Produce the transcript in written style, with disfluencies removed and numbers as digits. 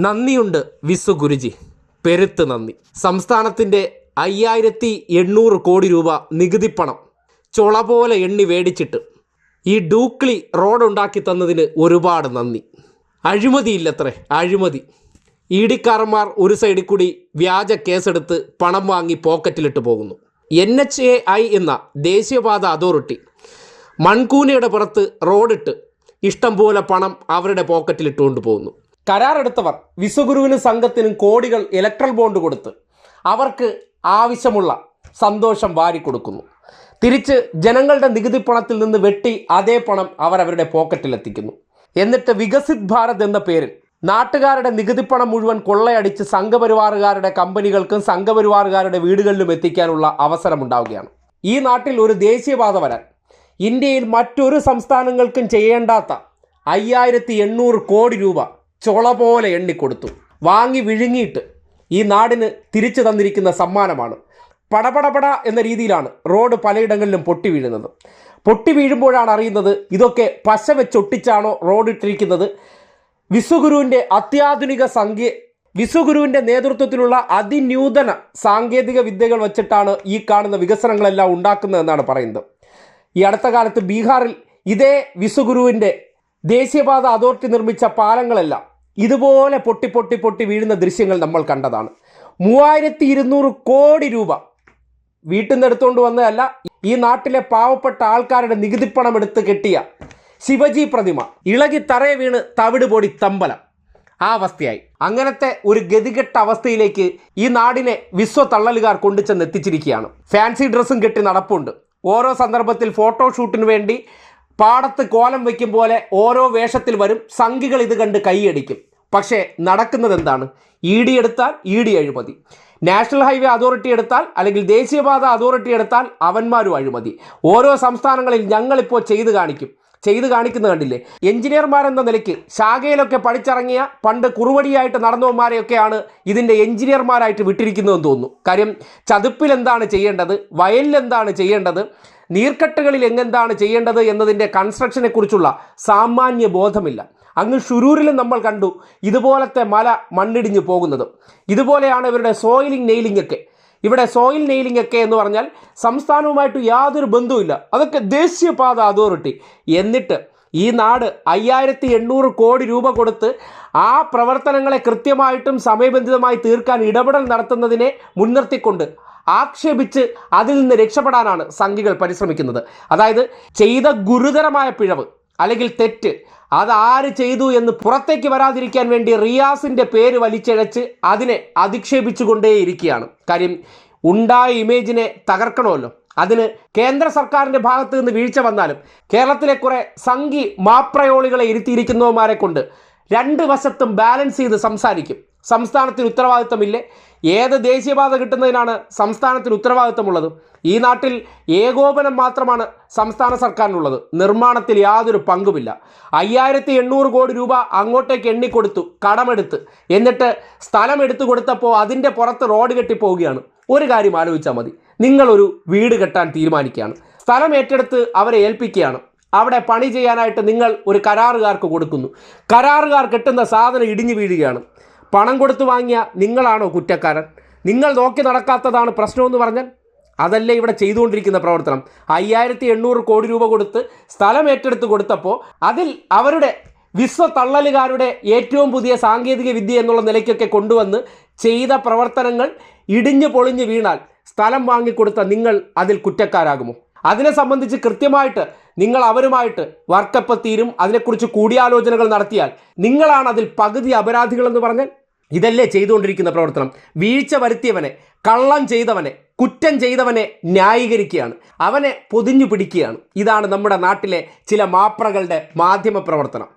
നന്ദിയുണ്ട് വിസു ഗുരുജി, പെരുത്ത് നന്ദി. സംസ്ഥാനത്തിൻ്റെ 5800 കോടി രൂപ നികുതിപ്പണം ചുള പോലെ എണ്ണി മേടിച്ചിട്ട് ഈ ഡൂക്ലി റോഡ് ഉണ്ടാക്കി തന്നതിന് ഒരുപാട് നന്ദി. അഴിമതിയില്ലത്രേ, അഴിമതി. ഇഡിക്കാരന്മാർ ഒരു സൈഡിൽ കൂടി വ്യാജ കേസെടുത്ത് പണം വാങ്ങി പോക്കറ്റിലിട്ട് പോകുന്നു. NHAI എന്ന ദേശീയപാത അതോറിറ്റി മൺകൂനയുടെ പുറത്ത് റോഡിട്ട് ഇഷ്ടം പോലെ പണം അവരുടെ പോക്കറ്റിലിട്ടുകൊണ്ട് പോകുന്നു. കരാറെടുത്തവർ വിശ്വഗുരുവിനും സംഘത്തിനും കോടികൾ ഇലക്ട്രൽ ബോണ്ട് കൊടുത്ത് അവർക്ക് ആവശ്യമുള്ള സന്തോഷം വാരിക്കൊടുക്കുന്നു. തിരിച്ച് ജനങ്ങളുടെ നികുതി പണത്തിൽ നിന്ന് വെട്ടി അതേ പണം അവരവരുടെ പോക്കറ്റിലെത്തിക്കുന്നു. എന്നിട്ട് വികസിത് ഭാരത് എന്ന പേരിൽ നാട്ടുകാരുടെ നികുതിപ്പണം മുഴുവൻ കൊള്ളയടിച്ച് സംഘപരിവാറുകാരുടെ കമ്പനികൾക്കും സംഘപരിവാറുകാരുടെ വീടുകളിലും എത്തിക്കാനുള്ള അവസരമുണ്ടാവുകയാണ്. ഈ നാട്ടിൽ ഒരു ദേശീയപാത വരാൻ ഇന്ത്യയിൽ മറ്റൊരു സംസ്ഥാനങ്ങൾക്കും ചെയ്യേണ്ടാത്ത 5800 കോടി രൂപ ചുള പോലെ എണ്ണിക്കൊടുത്തു. വാങ്ങി വിഴുങ്ങിയിട്ട് ഈ നാടിന് തിരിച്ചു തന്നിരിക്കുന്ന സമ്മാനമാണ്. പടപടപട എന്ന രീതിയിലാണ് റോഡ് പലയിടങ്ങളിലും പൊട്ടി വീഴുന്നത്. പൊട്ടി വീഴുമ്പോഴാണ് അറിയുന്നത് ഇതൊക്കെ പശ വെച്ചൊട്ടിച്ചാണോ റോഡ് ഇട്ടിരിക്കുന്നത്. വിശ്വഗുരുവിൻ്റെ അത്യാധുനിക വിശ്വഗുരുവിൻ്റെ നേതൃത്വത്തിലുള്ള അതിന്യൂതന സാങ്കേതിക വിദ്യകൾ വച്ചിട്ടാണ് ഈ കാണുന്ന വികസനങ്ങളെല്ലാം ഉണ്ടാക്കുന്നതെന്നാണ് പറയുന്നത്. ഈ അടുത്ത കാലത്ത് ബീഹാറിൽ ഇതേ വിശ്വഗുരുവിൻ്റെ ദേശീയപാത അതോറിറ്റി നിർമ്മിച്ച പാലങ്ങളെല്ലാം ഇതുപോലെ പൊട്ടി പൊട്ടി പൊട്ടി വീഴുന്ന ദൃശ്യങ്ങൾ നമ്മൾ കണ്ടതാണ്. 3200 കോടി രൂപ വീട്ടിൽ നിന്ന് എടുത്തുകൊണ്ട് വന്നതല്ല, ഈ നാട്ടിലെ പാവപ്പെട്ട ആൾക്കാരുടെ നികുതിപ്പണം എടുത്ത് കെട്ടിയ ശിവജി പ്രതിമ ഇളകി തറയെ വീണ് തവിട് പൊടി തമ്പലം ആ അവസ്ഥയായി. അങ്ങനത്തെ ഒരു ഗതികെട്ട അവസ്ഥയിലേക്ക് ഈ നാടിനെ വിശ്വ തള്ളലുകാർ കൊണ്ടുചെന്ന് എത്തിച്ചിരിക്കുകയാണ്. ഫാൻസി ഡ്രസ്സും കെട്ടി നടപ്പുണ്ട്. ഓരോ സന്ദർഭത്തിൽ ഫോട്ടോഷൂട്ടിന് വേണ്ടി പാടത്ത് കോലം വയ്ക്കും പോലെ ഓരോ വേഷത്തിൽ വരും. സംഘികൾ ഇത് കണ്ട് കൈയടിക്കും. പക്ഷേ നടക്കുന്നത് എന്താണ്? ED എടുത്താൽ ED അഴിമതി, നാഷണൽ ഹൈവേ അതോറിറ്റി എടുത്താൽ അല്ലെങ്കിൽ ദേശീയപാത അതോറിറ്റി എടുത്താൽ അവന്മാരും അഴിമതി. ഓരോ സംസ്ഥാനങ്ങളിൽ ഞങ്ങളിപ്പോൾ ചെയ്ത് കാണിക്കുന്നത് കണ്ടില്ലേ? എഞ്ചിനീയർമാരെന്ന നിലയ്ക്ക് ശാഖയിലൊക്കെ പഠിച്ചിറങ്ങിയ പണ്ട് കുറുവടിയായിട്ട് നടന്നവന്മാരെയൊക്കെയാണ് ഇതിൻ്റെ എഞ്ചിനീയർമാരായിട്ട് വിട്ടിരിക്കുന്നതെന്ന് തോന്നുന്നു. കാര്യം ചതുപ്പിൽ എന്താണ് ചെയ്യേണ്ടത്, വയലിൽ എന്താണ് ചെയ്യേണ്ടത്, നീർക്കെട്ടുകളിൽ എങ്ങെന്താണ് ചെയ്യേണ്ടത് എന്നതിൻ്റെ കൺസ്ട്രക്ഷനെ കുറിച്ചുള്ള സാമാന്യ ബോധമില്ല. അങ്ങ് ഷുരൂരിലും നമ്മൾ കണ്ടു ഇതുപോലത്തെ മല മണ്ണിടിഞ്ഞ് പോകുന്നത്. ഇതുപോലെയാണ് ഇവരുടെ സോയിലിംഗ് നെയിലിംഗ് ഒക്കെ. ഇവിടെ സോയിൽ നെയിലിംഗ് ഒക്കെ എന്ന് പറഞ്ഞാൽ സംസ്ഥാനവുമായിട്ട് യാതൊരു ബന്ധവുമില്ല. അതൊക്കെ ദേശീയപാത അതോറിറ്റി. എന്നിട്ട് ഈ നാട് 5800 കോടി രൂപ കൊടുത്ത് ആ പ്രവർത്തനങ്ങളെ കൃത്യമായിട്ടും സമയബന്ധിതമായി തീർക്കാൻ ഇടപെടൽ നടത്തുന്നതിനെ മുൻനിർത്തിക്കൊണ്ട് ആക്ഷേപിച്ച് അതിൽ നിന്ന് രക്ഷപ്പെടാനാണ് സംഘികൾ പരിശ്രമിക്കുന്നത്. അതായത് ചെയ്ത ഗുരുതരമായ പിഴവ് അല്ലെങ്കിൽ തെറ്റ് അതാര് ചെയ്തു എന്ന് പുറത്തേക്ക് വരാതിരിക്കാൻ വേണ്ടി റിയാസിൻ്റെ പേര് വലിച്ചിഴച്ച് അതിനെ അധിക്ഷേപിച്ചുകൊണ്ടേയിരിക്കുകയാണ്. കാര്യം ഉണ്ടായ ഇമേജിനെ തകർക്കണമല്ലോ. അതിന് കേന്ദ്ര സർക്കാരിൻ്റെ ഭാഗത്ത് നിന്ന് വീഴ്ച വന്നാലും കേരളത്തിലെ കുറേ സംഘി മാപ്രയോളികളെ ഇരുത്തിയിരിക്കുന്നവന്മാരെ കൊണ്ട് രണ്ട് വശത്തും ബാലൻസ് ചെയ്ത് സംസാരിക്കും. സംസ്ഥാനത്തിന് ഉത്തരവാദിത്തമില്ലേ? ഏത് ദേശീയപാത കിട്ടുന്നതിനാണ് സംസ്ഥാനത്തിന് ഉത്തരവാദിത്തമുള്ളത്? ഈ നാട്ടിൽ ഏകോപനം മാത്രമാണ് സംസ്ഥാന സർക്കാരിനുള്ളത്. നിർമ്മാണത്തിൽ യാതൊരു പങ്കുമില്ല. 5800 കോടി രൂപ അങ്ങോട്ടേക്ക് എണ്ണിക്കൊടുത്തു, കടമെടുത്ത്. എന്നിട്ട് സ്ഥലം എടുത്തു കൊടുത്തപ്പോൾ അതിൻ്റെ പുറത്ത് റോഡ് കെട്ടിപ്പോവുകയാണ്. ഒരു കാര്യം ആലോചിച്ചാൽ മതി. നിങ്ങളൊരു വീട് കെട്ടാൻ തീരുമാനിക്കുകയാണ്, സ്ഥലം ഏറ്റെടുത്ത് അവരെ ഏൽപ്പിക്കുകയാണ്. അവിടെ പണി ചെയ്യാനായിട്ട് നിങ്ങൾ ഒരു കരാറുകാർക്ക് കൊടുക്കുന്നു. കരാറുകാർ കെട്ടുന്ന സാധനം ഇടിഞ്ഞു വീഴുകയാണ്. പണം കൊടുത്ത് വാങ്ങിയ നിങ്ങളാണോ കുറ്റക്കാരൻ? നിങ്ങൾ നോക്കി നടക്കാത്തതാണ് പ്രശ്നമെന്ന് പറഞ്ഞാൽ അതല്ലേ ഇവിടെ ചെയ്തുകൊണ്ടിരിക്കുന്ന പ്രവർത്തനം. 5800 കോടി രൂപ കൊടുത്ത് സ്ഥലം ഏറ്റെടുത്ത് കൊടുത്തപ്പോൾ അതിൽ അവരുടെ വിശ്വ തള്ളലുകാരുടെ ഏറ്റവും പുതിയ സാങ്കേതിക വിദ്യ എന്നുള്ള നിലയ്ക്കൊക്കെ കൊണ്ടുവന്ന് ചെയ്ത പ്രവർത്തനങ്ങൾ ഇടിഞ്ഞു പൊളിഞ്ഞ് വീണാൽ സ്ഥലം വാങ്ങിക്കൊടുത്ത നിങ്ങൾ അതിൽ കുറ്റക്കാരാകുമോ? അതിനെ സംബന്ധിച്ച് കൃത്യമായിട്ട് നിങ്ങൾ അവരുമായിട്ട് വർക്കപ്പ് തീരും, അതിനെക്കുറിച്ച് കൂടിയാലോചനകൾ നടത്തിയാൽ നിങ്ങളാണ് അതിൽ പകുതി അപരാധികളെന്ന് പറഞ്ഞാൽ ഇതല്ലേ ചെയ്തുകൊണ്ടിരിക്കുന്ന പ്രവർത്തനം. വീഴ്ച വരുത്തിയവനെ, കള്ളം ചെയ്തവനെ, കുറ്റം ചെയ്തവനെ ന്യായീകരിക്കുകയാണ്, അവനെ പൊതിഞ്ഞു പിടിക്കുകയാണ്. ഇതാണ് നമ്മുടെ നാട്ടിലെ ചില മാപ്രകളുടെ മാധ്യമ പ്രവർത്തനം.